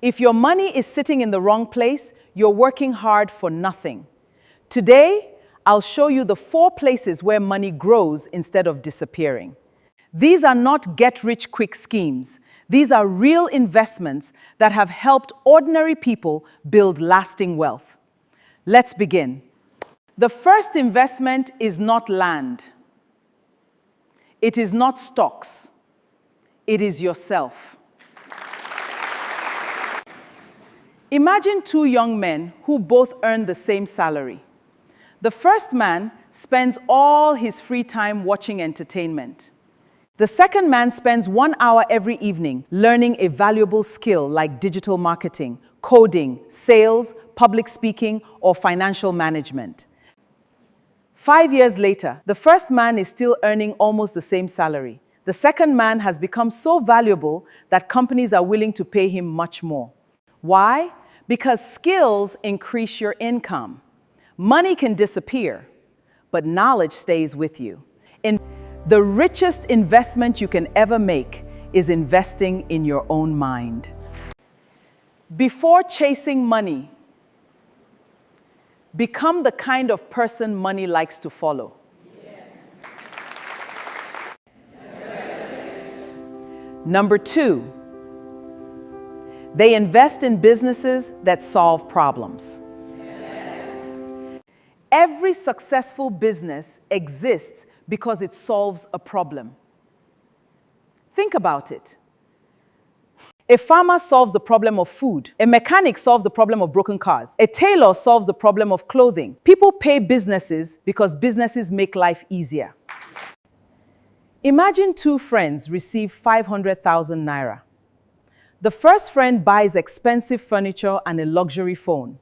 If your money is sitting in the wrong place, you're working hard for nothing. Today, I'll show you the 4 places where money grows instead of disappearing. These are not get-rich-quick schemes. These are real investments that have helped ordinary people build lasting wealth. Let's begin. The first investment is not land. It is not stocks. It is yourself. Imagine 2 young men who both earn the same salary. The first man spends all his free time watching entertainment. The second man spends 1 hour every evening learning a valuable skill like digital marketing, coding, sales, public speaking, or financial management. 5 years later, the first man is still earning almost the same salary. The second man has become so valuable that companies are willing to pay him much more. Why? Because skills increase your income. Money can disappear, but knowledge stays with you. The richest investment you can ever make is investing in your own mind. Before chasing money, become the kind of person money likes to follow. Number 2, they invest in businesses that solve problems. Every successful business exists because it solves a problem. Think about it. A farmer solves the problem of food. A mechanic solves the problem of broken cars. A tailor solves the problem of clothing. People pay businesses because businesses make life easier. Imagine 2 friends receive 500,000 naira. The first friend buys expensive furniture and a luxury phone.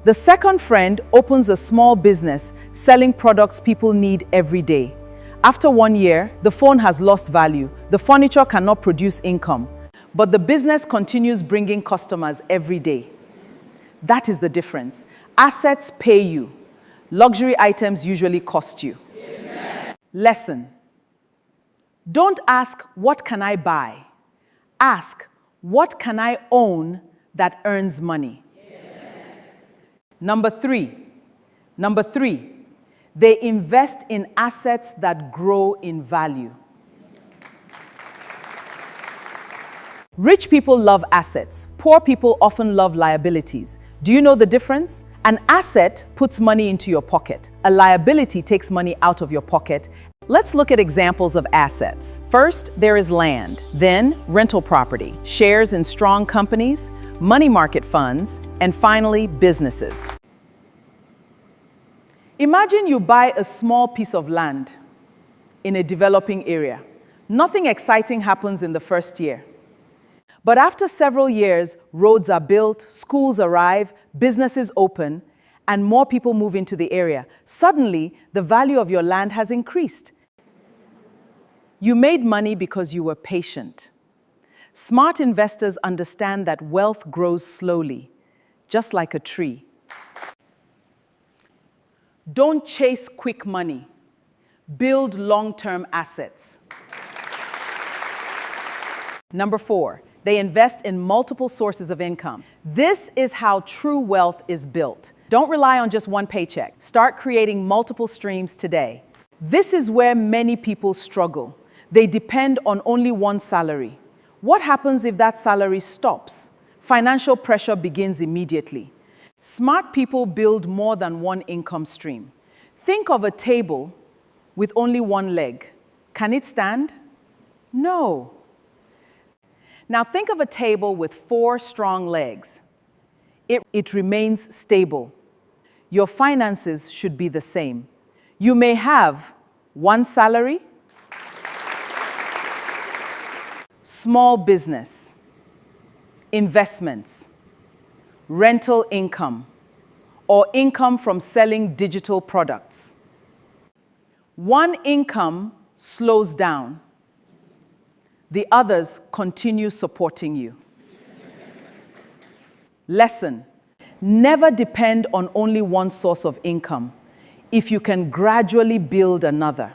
The second friend opens a small business selling products people need every day. After 1 year, the phone has lost value. The furniture cannot produce income, but the business continues bringing customers every day. That is the difference. Assets pay you. Luxury items usually cost you. Amen. Lesson. Don't ask, what can I buy? Ask, what can I own that earns money? Number 3, they invest in assets that grow in value. Rich people love assets. Poor people often love liabilities. Do you know the difference? An asset puts money into your pocket. A liability takes money out of your pocket. Let's look at examples of assets. First, there is land. Then, rental property, shares in strong companies, money market funds, and finally, businesses. Imagine you buy a small piece of land in a developing area. Nothing exciting happens in the first year. But after several years, roads are built, schools arrive, businesses open, and more people move into the area. Suddenly, the value of your land has increased. You made money because you were patient. Smart investors understand that wealth grows slowly, just like a tree. Don't chase quick money. Build long-term assets. Number 4, they invest in multiple sources of income. This is how true wealth is built. Don't rely on just one paycheck. Start creating multiple streams today. This is where many people struggle. They depend on only one salary. What happens if that salary stops? Financial pressure begins immediately. Smart people build more than one income stream. Think of a table with only one leg. Can it stand? No. Now think of a table with 4 strong legs. It remains stable. Your finances should be the same. You may have one salary, small business, investments, rental income, or income from selling digital products. One income slows down. The others continue supporting you. Lesson: never depend on only one source of income if you can gradually build another.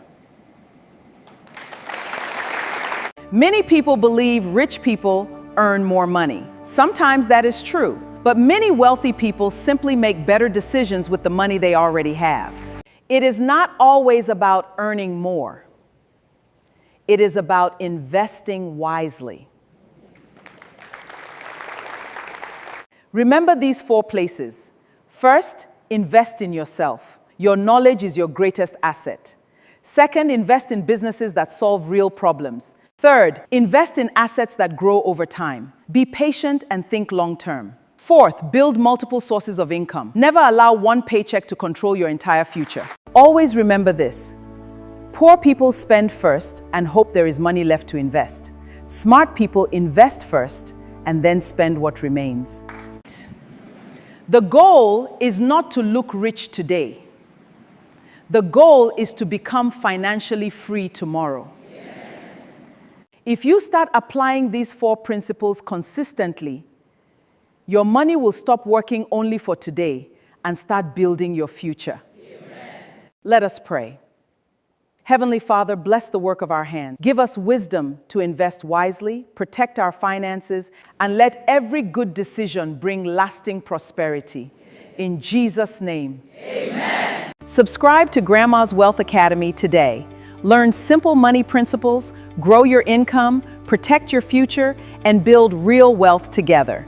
Many people believe rich people earn more money. Sometimes that is true, but many wealthy people simply make better decisions with the money they already have. It is not always about earning more. It is about investing wisely. Remember these 4 places. First, invest in yourself. Your knowledge is your greatest asset. Second, invest in businesses that solve real problems. Third, invest in assets that grow over time. Be patient and think long-term. Fourth, build multiple sources of income. Never allow one paycheck to control your entire future. Always remember this. Poor people spend first and hope there is money left to invest. Smart people invest first and then spend what remains. The goal is not to look rich today. The goal is to become financially free tomorrow. Yes. If you start applying these 4 principles consistently, your money will stop working only for today and start building your future. Amen. Let us pray. Heavenly Father, bless the work of our hands. Give us wisdom to invest wisely, protect our finances, and let every good decision bring lasting prosperity. In Jesus' name. Amen. Subscribe to Grandma's Wealth Academy today. Learn simple money principles, grow your income, protect your future, and build real wealth together.